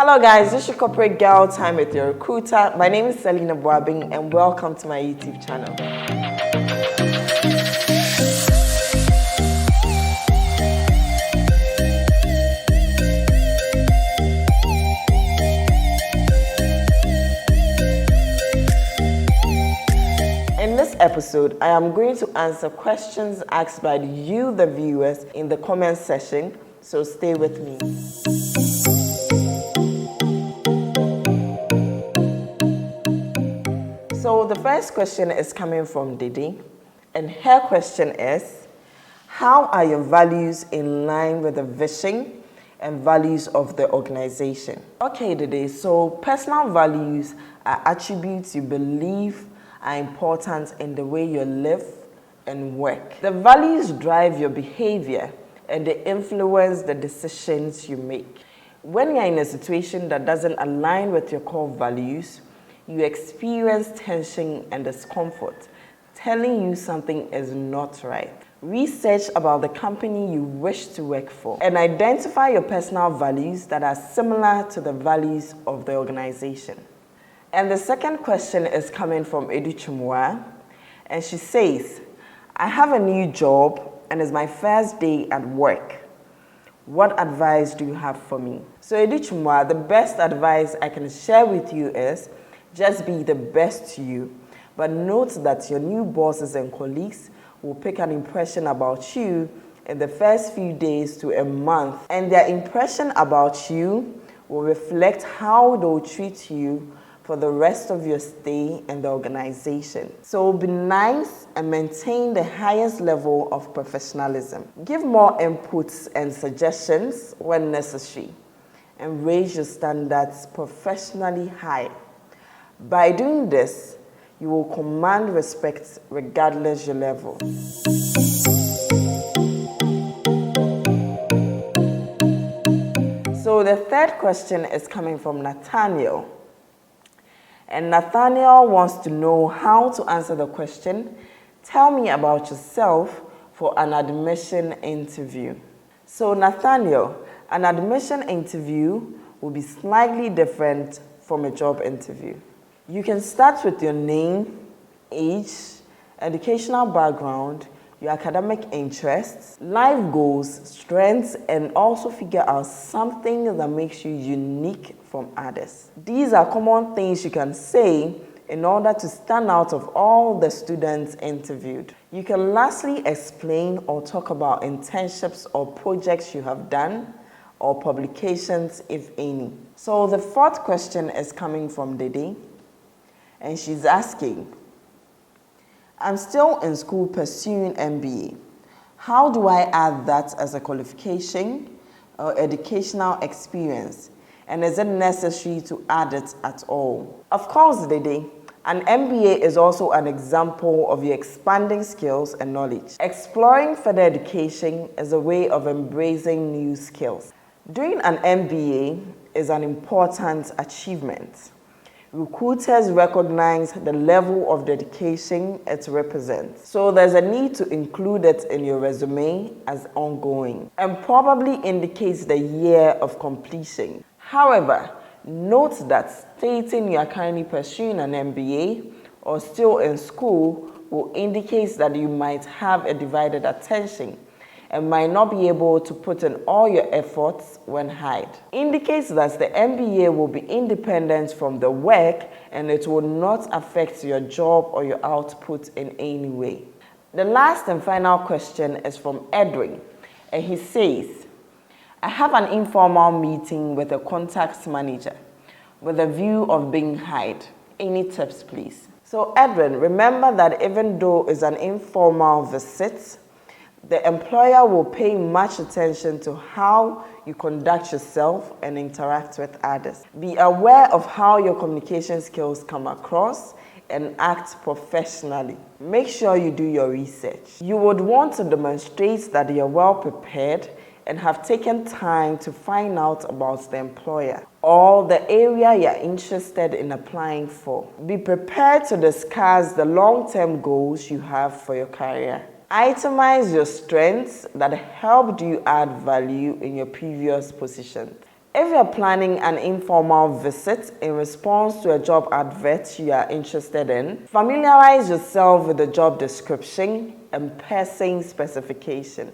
Hello guys, this is your corporate girl time with your recruiter. My name is Selina Buabeng and welcome to my YouTube channel. In this episode, I am going to answer questions asked by you, the viewers, in the comment section, so stay with me. So the first question is coming from Didi, and her question is, how are your values in line with the vision and values of the organization? Okay, Didi, so personal values are attributes you believe are important in the way you live and work. The values drive your behavior and they influence the decisions you make. When you're in a situation that doesn't align with your core values, you experience tension and discomfort, telling you something is not right. Research about the company you wish to work for and identify your personal values that are similar to the values of the organization. And the second question is coming from Edu Chumwa, and she says, I have a new job and it's my first day at work. What advice do you have for me? So Edu Chumwa, the best advice I can share with you is, just be the best to you, but note that your new bosses and colleagues will pick an impression about you in the first few days to a month, and their impression about you will reflect how they'll treat you for the rest of your stay in the organization. So be nice and maintain the highest level of professionalism. Give more inputs and suggestions when necessary, and raise your standards professionally high. By doing this, you will command respect regardless your level. So the third question is coming from Nathaniel. And Nathaniel wants to know how to answer the question, tell me about yourself for an admission interview. So Nathaniel, an admission interview will be slightly different from a job interview. You can start with your name, age, educational background, your academic interests, life goals, strengths, and also figure out something that makes you unique from others. These are common things you can say in order to stand out of all the students interviewed. You can lastly explain or talk about internships or projects you have done or publications, if any. So the fourth question is coming from Didi. And she's asking, I'm still in school pursuing MBA. How do I add that as a qualification or educational experience? And is it necessary to add it at all? Of course, Dede, an MBA is also an example of your expanding skills and knowledge. Exploring further education is a way of embracing new skills. Doing an MBA is an important achievement. Recruiters recognize the level of dedication it represents. So there's a need to include it in your resume as ongoing and probably indicates the year of completion. However, note that stating you are currently pursuing an MBA or still in school will indicate that you might have a divided attention and might not be able to put in all your efforts when hired. Indicates that the MBA will be independent from the work and it will not affect your job or your output in any way. The last and final question is from Edwin, and he says, I have an informal meeting with a contacts manager with a view of being hired. Any tips, please? So Edwin, remember that even though it's an informal visit, the employer will pay much attention to how you conduct yourself and interact with others. Be aware of how your communication skills come across and act professionally. Make sure you do your research. You would want to demonstrate that you're well prepared and have taken time to find out about the employer or the area you're interested in applying for. Be prepared to discuss the long-term goals you have for your career. Itemize your strengths that helped you add value in your previous position. If you're planning an informal visit in response to a job advert you are interested in, familiarize yourself with the job description and person specification.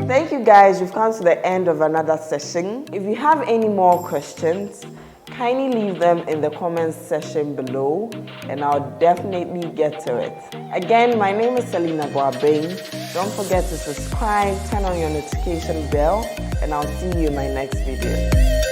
Thank you guys, we've come to the end of another session. If you have any more questions, kindly leave them in the comments section below and I'll definitely get to it. Again, my name is Selina Buabeng. Don't forget to subscribe, turn on your notification bell, and I'll see you in my next video.